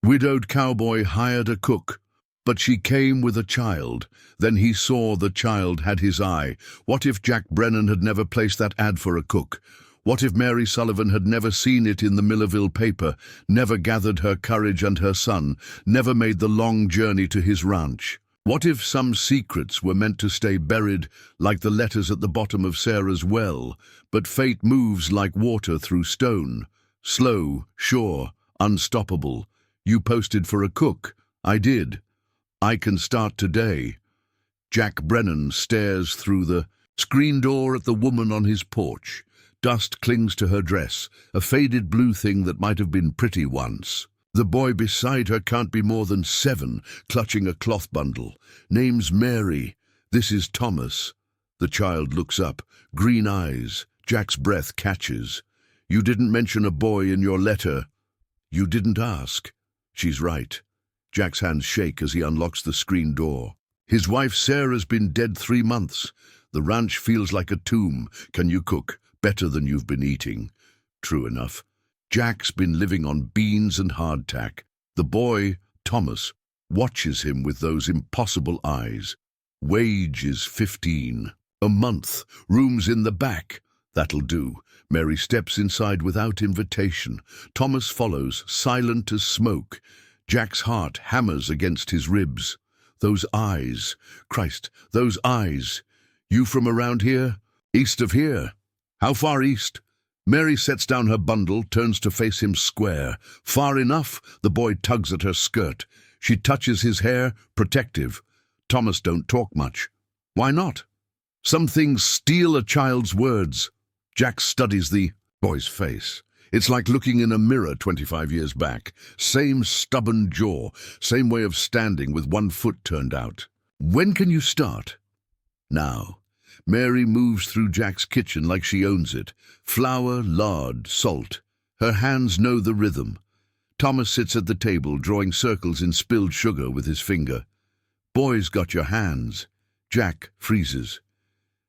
Widowed Cowboy hired a cook, but she came with a child. Then he saw the child had his eye. What if Jack Brennan had never placed that ad for a cook? What if Mary Sullivan had never seen it in the Millerville paper, never gathered her courage and her son, never made the long journey to his ranch? What if some secrets were meant to stay buried like the letters at the bottom of Sarah's well, but fate moves like water through stone, slow, sure, unstoppable? You posted for a cook. I did. I can start today. Jack Brennan stares through the screen door at the woman on his porch. Dust clings to her dress, a faded blue thing that might have been pretty once. The boy beside her can't be more than 7, clutching a cloth bundle. Name's Mary. This is Thomas. The child looks up, green eyes. Jack's breath catches. You didn't mention a boy in your letter. You didn't ask. She's right. Jack's hands shake as he unlocks the screen door. His wife Sarah's been dead 3 months. The ranch feels like a tomb. Can you cook? Better than you've been eating. True enough. Jack's been living on beans and hardtack. The boy, Thomas, watches him with those impossible eyes. Wage is 15. A month. Rooms in the back. That'll do. Mary steps inside without invitation. Thomas follows, silent as smoke. Jack's heart hammers against his ribs. Those eyes. Christ, those eyes. You from around here? East of here? How far east? Mary sets down her bundle, turns to face him square. Far enough? The boy tugs at her skirt. She touches his hair, protective. Thomas don't talk much. Why not? Some things steal a child's words. Jack studies the boy's face. It's like looking in a mirror 25 years back. Same stubborn jaw, same way of standing with one foot turned out. When can you start? Now. Mary moves through Jack's kitchen like she owns it. Flour, lard, salt. Her hands know the rhythm. Thomas sits at the table, drawing circles in spilled sugar with his finger. Boy's got your hands. Jack freezes.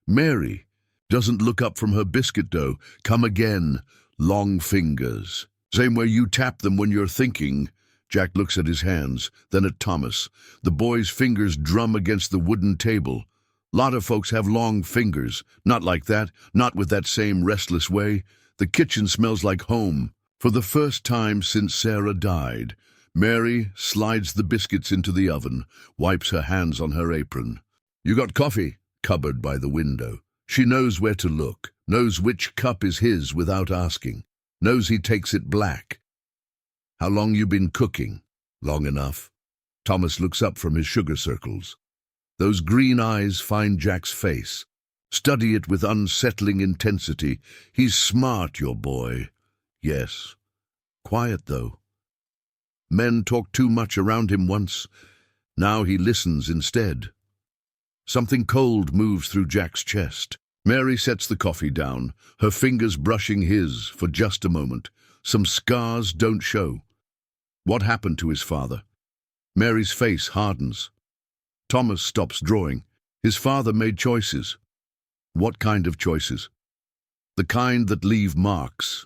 Mary doesn't look up from her biscuit dough. Come again. Long fingers. Same way you tap them when you're thinking. Jack looks at his hands, then at Thomas. The boy's fingers drum against the wooden table. Lot of folks have long fingers. Not like that, not with that same restless way. The kitchen smells like home. For the first time since Sarah died, Mary slides the biscuits into the oven, wipes her hands on her apron. You got coffee? Cupboard by the window. She knows where to look, knows which cup is his without asking, knows he takes it black. How long you been cooking? Long enough. Thomas looks up from his sugar circles. Those green eyes find Jack's face. Study it with unsettling intensity. He's smart, your boy. Yes. Quiet, though. Men talked too much around him once. Now he listens instead. Something cold moves through Jack's chest. Mary sets the coffee down, her fingers brushing his for just a moment. Some scars don't show. What happened to his father? Mary's face hardens. Thomas stops drawing. His father made choices. What kind of choices? The kind that leave marks.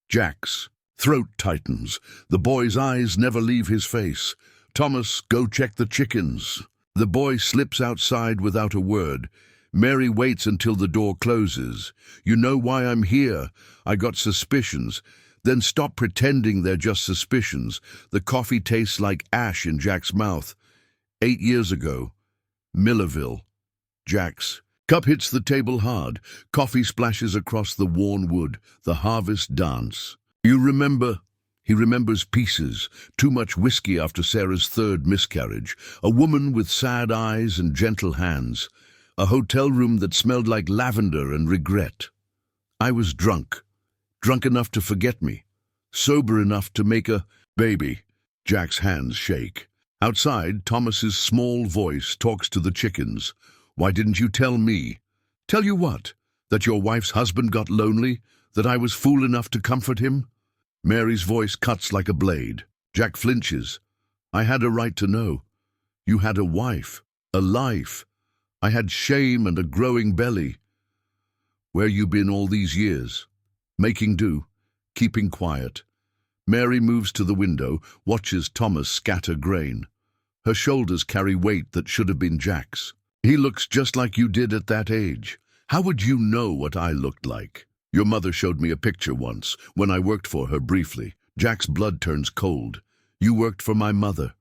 Jack's throat tightens. The boy's eyes never leave his face. Thomas, go check the chickens. The boy slips outside without a word. Mary waits until the door closes. You know why I'm here. I got suspicions. Then stop pretending they're just suspicions. The coffee tastes like ash in Jack's mouth. 8 years ago, Millerville. Jack's cup hits the table hard. Coffee splashes across the worn wood. The harvest dance. You remember? He remembers pieces. Too much whiskey after Sarah's 3rd miscarriage. A woman with sad eyes and gentle hands. A hotel room that smelled like lavender and regret. I was drunk. Drunk enough to forget me. Sober enough to make a baby. Jack's hands shake. Outside, Thomas's small voice talks to the chickens. Why didn't you tell me? Tell you what? That your wife's husband got lonely? That I was fool enough to comfort him? Mary's voice cuts like a blade. Jack flinches. I had a right to know. You had a wife, a life. I had shame and a growing belly. Where you been all these years? Making do, keeping quiet. Mary moves to the window, watches Thomas scatter grain. Her shoulders carry weight that should have been Jack's. He looks just like you did at that age. How would you know what I looked like? Your mother showed me a picture once, when I worked for her briefly. Jack's blood turns cold. You worked for my mother.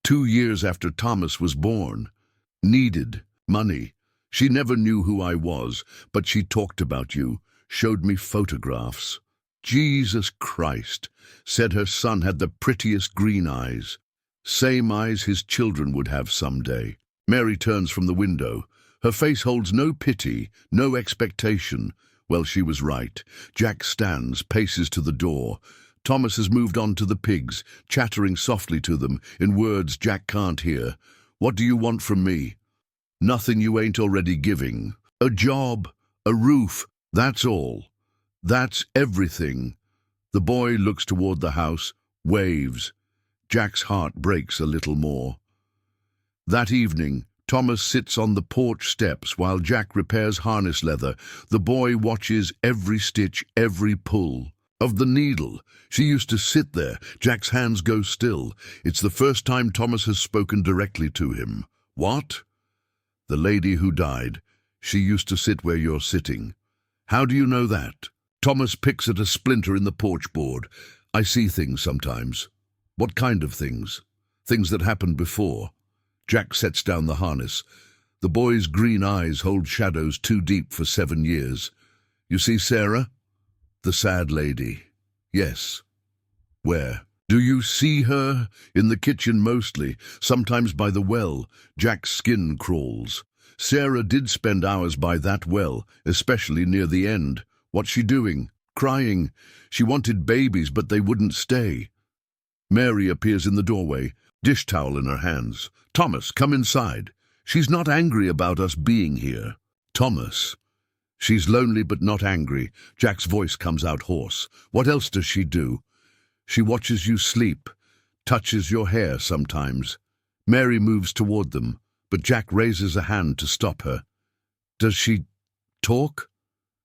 2 years after Thomas was born. Needed money. She never knew who I was, but she talked about you, showed me photographs. Jesus Christ, said her son had the prettiest green eyes. Same eyes his children would have someday. Mary turns from the window. Her face holds no pity, no expectation. Well, she was right. Jack stands, paces to the door. Thomas has moved on to the pigs, chattering softly to them, in words Jack can't hear. What do you want from me? Nothing you ain't already giving. A job, a roof, that's all. That's everything. The boy looks toward the house, waves. Jack's heart breaks a little more. That evening, Thomas sits on the porch steps while Jack repairs harness leather. The boy watches every stitch, every pull. Of the needle. She used to sit there. Jack's hands go still. It's the first time Thomas has spoken directly to him. What? The lady who died. She used to sit where you're sitting. How do you know that? Thomas picks at a splinter in the porch board. I see things sometimes. What kind of things? Things that happened before. Jack sets down the harness. The boy's green eyes hold shadows too deep for 7 years. You see Sarah? The sad lady. Yes. Where? Do you see her? In the kitchen mostly, sometimes by the well. Jack's skin crawls. Sarah did spend hours by that well, especially near the end. What's she doing? Crying. She wanted babies, but they wouldn't stay. Mary appears in the doorway, dish towel in her hands. Thomas, come inside. She's not angry about us being here. Thomas. She's lonely but not angry. Jack's voice comes out hoarse. What else does she do? She watches you sleep, touches your hair sometimes. Mary moves toward them, but Jack raises a hand to stop her. Does she talk?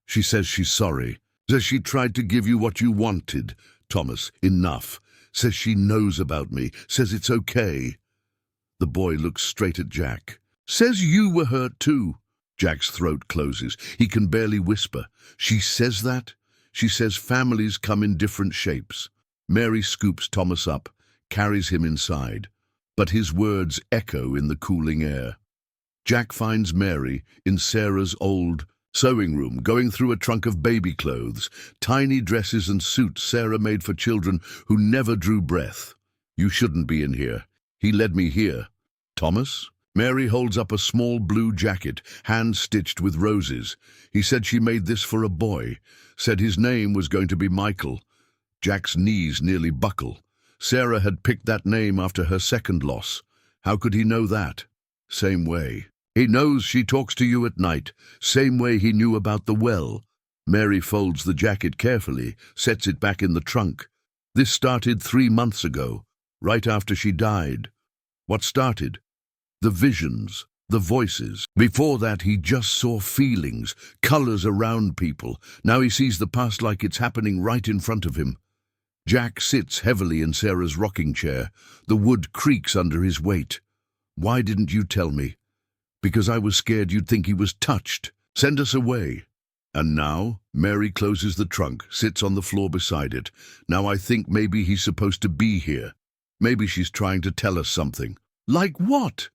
She says she's sorry. Says she tried to give you what you wanted. Thomas, enough. Says she knows about me. Says it's okay. The boy looks straight at Jack. Says you were hurt too. Jack's throat closes. He can barely whisper. She says that? She says families come in different shapes. Mary scoops Thomas up, carries him inside. But his words echo in the cooling air. Jack finds Mary in Sarah's old sewing room, going through a trunk of baby clothes, tiny dresses and suits Sarah made for children who never drew breath. You shouldn't be in here. He led me here. Thomas? Mary holds up a small blue jacket, hand-stitched with roses. He said she made this for a boy. Said his name was going to be Michael. Jack's knees nearly buckle. Sarah had picked that name after her second loss. How could he know that? Same way. He knows she talks to you at night. Same way he knew about the well. Mary folds the jacket carefully, sets it back in the trunk. This started 3 months ago, right after she died. What started? The visions, the voices. Before that, he just saw feelings, colors around people. Now he sees the past like it's happening right in front of him. Jack sits heavily in Sarah's rocking chair. The wood creaks under his weight. Why didn't you tell me? Because I was scared you'd think he was touched. Send us away. And now, Mary closes the trunk, sits on the floor beside it. Now I think maybe he's supposed to be here. Maybe she's trying to tell us something. Like what?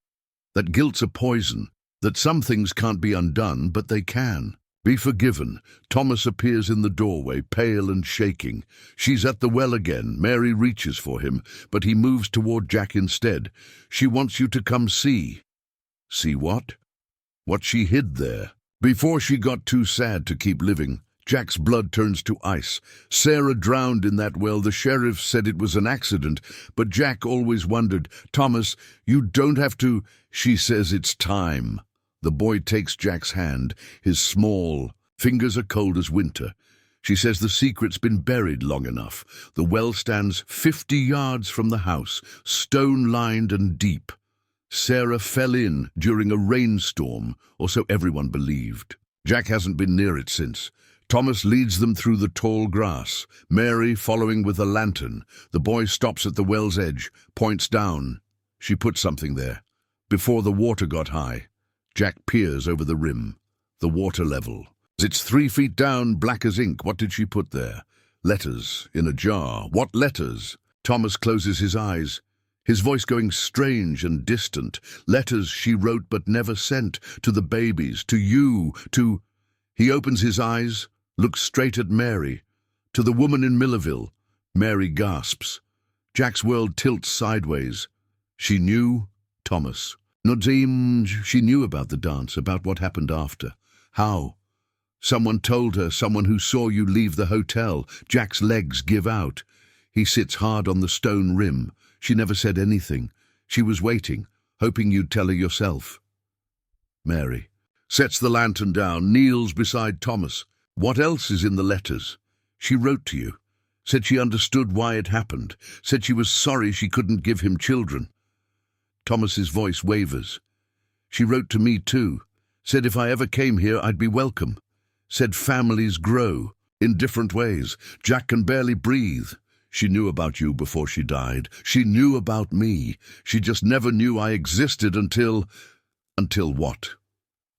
That guilt's a poison, that some things can't be undone, but they can. Be forgiven. Thomas appears in the doorway, pale and shaking. She's at the well again. Mary reaches for him, but he moves toward Jack instead. She wants you to come see. See what? What she hid there. Before she got too sad to keep living, Jack's blood turns to ice. Sarah drowned in that well. The sheriff said it was an accident, but Jack always wondered, Thomas, you don't have to. She says it's time. The boy takes Jack's hand. His small fingers are cold as winter. She says the secret's been buried long enough. The well stands 50 yards from the house, stone-lined and deep. Sarah fell in during a rainstorm, or so everyone believed. Jack hasn't been near it since. Thomas leads them through the tall grass, Mary following with a lantern. The boy stops at the well's edge, points down. She put something there. Before the water got high, Jack peers over the rim. The water level. It's 3 feet down, black as ink. What did she put there? Letters in a jar. What letters? Thomas closes his eyes, his voice going strange and distant. Letters she wrote but never sent. To the babies, to you, to... He opens his eyes, looks straight at Mary. To the woman in Millerville. Mary gasps. Jack's world tilts sideways. She knew Thomas. Nadim, she knew about the dance, about what happened after. How? Someone told her, someone who saw you leave the hotel. Jack's legs give out. He sits hard on the stone rim. She never said anything. She was waiting, hoping you'd tell her yourself. Mary sets the lantern down, kneels beside Thomas. What else is in the letters? She wrote to you. Said she understood why it happened. Said she was sorry she couldn't give him children. Thomas's voice wavers. She wrote to me too. Said if I ever came here, I'd be welcome. Said families grow in different ways. Jack can barely breathe. She knew about you before she died. She knew about me. She just never knew I existed until... Until what?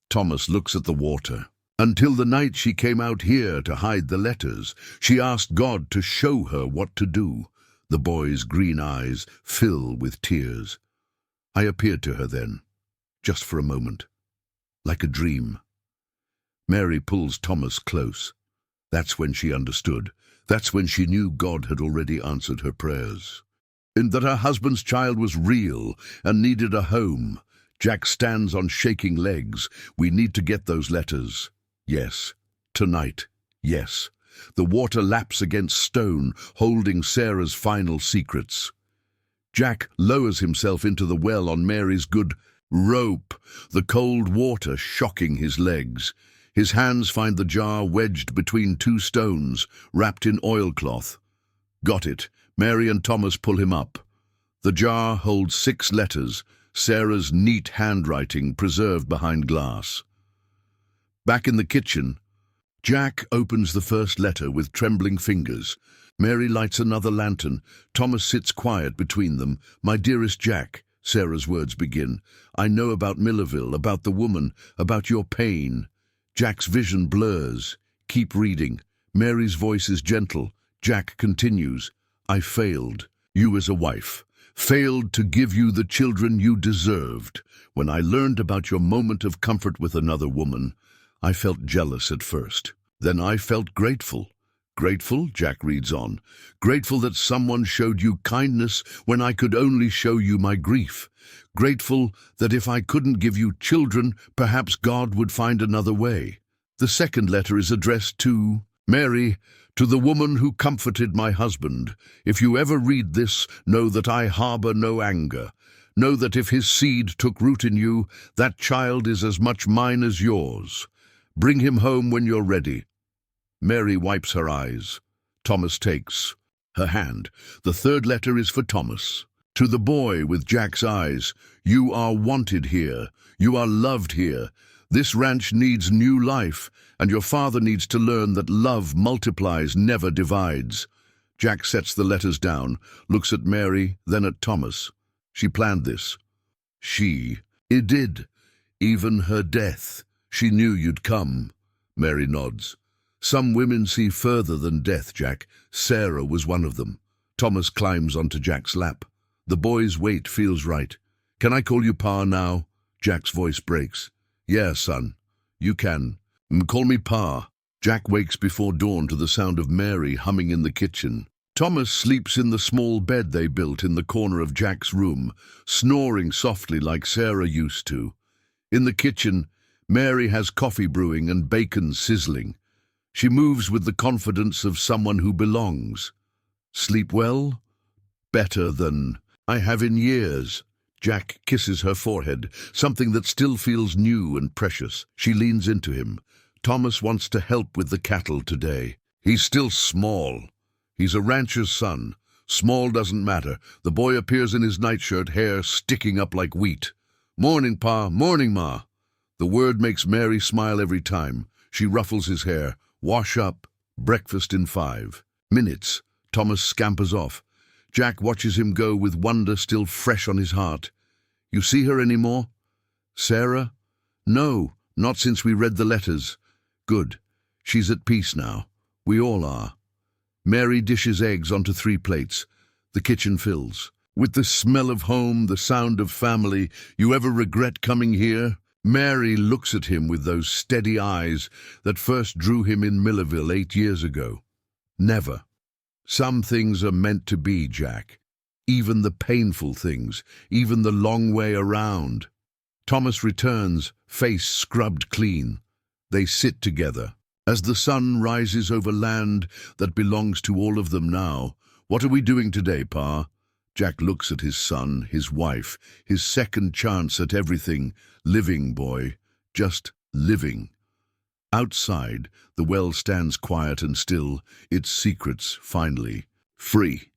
Thomas looks at the water. Until the night she came out here to hide the letters. She asked God to show her what to do. The boy's green eyes fill with tears. I appeared to her then, just for a moment, like a dream. Mary pulls Thomas close. That's when she understood. That's when she knew God had already answered her prayers. And that her husband's child was real and needed a home. Jack stands on shaking legs. We need to get those letters. Yes. Tonight. Yes. The water laps against stone, holding Sarah's final secrets. Jack lowers himself into the well on Mary's good rope, the cold water shocking his legs. His hands find the jar wedged between 2 stones, wrapped in oilcloth. Got it. Mary and Thomas pull him up. The jar holds 6 letters, Sarah's neat handwriting preserved behind glass. Back in the kitchen, Jack opens the first letter with trembling fingers. Mary lights another lantern. Thomas sits quiet between them. My dearest Jack, Sarah's words begin. I know about Millerville, about the woman, about your pain. Jack's vision blurs. Keep reading. Mary's voice is gentle. Jack continues. I failed. You as a wife. Failed to give you the children you deserved. When I learned about your moment of comfort with another woman, I felt jealous at first. Then I felt grateful. Grateful, Jack reads on. Grateful that someone showed you kindness when I could only show you my grief. Grateful that if I couldn't give you children, perhaps God would find another way. The second letter is addressed to Mary, to the woman who comforted my husband. If you ever read this, know that I harbor no anger. Know that if his seed took root in you, that child is as much mine as yours. Bring him home when you're ready. Mary wipes her eyes. Thomas takes her hand. The third letter is for Thomas. To the boy with Jack's eyes, you are wanted here. You are loved here. This ranch needs new life, and your father needs to learn that love multiplies, never divides. Jack sets the letters down, looks at Mary, then at Thomas. She planned this. It did. Even her death. She knew you'd come. Mary nods. Some women see further than death, Jack. Sarah was one of them. Thomas climbs onto Jack's lap. The boy's weight feels right. Can I call you Pa now? Jack's voice breaks. Yeah, son. You can. Call me Pa. Jack wakes before dawn to the sound of Mary humming in the kitchen. Thomas sleeps in the small bed they built in the corner of Jack's room, snoring softly like Sarah used to. In the kitchen, Mary has coffee brewing and bacon sizzling. She moves with the confidence of someone who belongs. Sleep well? Better than I have in years. Jack kisses her forehead, something that still feels new and precious. She leans into him. Thomas wants to help with the cattle today. He's still small. He's a rancher's son. Small doesn't matter. The boy appears in his nightshirt, hair sticking up like wheat. Morning, Pa. Morning, Ma. The word makes Mary smile every time. She ruffles his hair. Wash up. Breakfast in 5 minutes. Thomas scampers off. Jack watches him go with wonder still fresh on his heart. You see her any more? Sarah? No, not since we read the letters. Good. She's at peace now. We all are. Mary dishes eggs onto 3 plates. The kitchen fills. With the smell of home, the sound of family, you ever regret coming here? Mary looks at him with those steady eyes that first drew him in Millerville 8 years ago. Never. Some things are meant to be, Jack. Even the painful things, even the long way around. Thomas returns, face scrubbed clean. They sit together. As the sun rises over land that belongs to all of them now. What are we doing today, Pa? Jack looks at his son, his wife, his second chance at everything. Living, boy. Just living. Outside, the well stands quiet and still, its secrets finally free.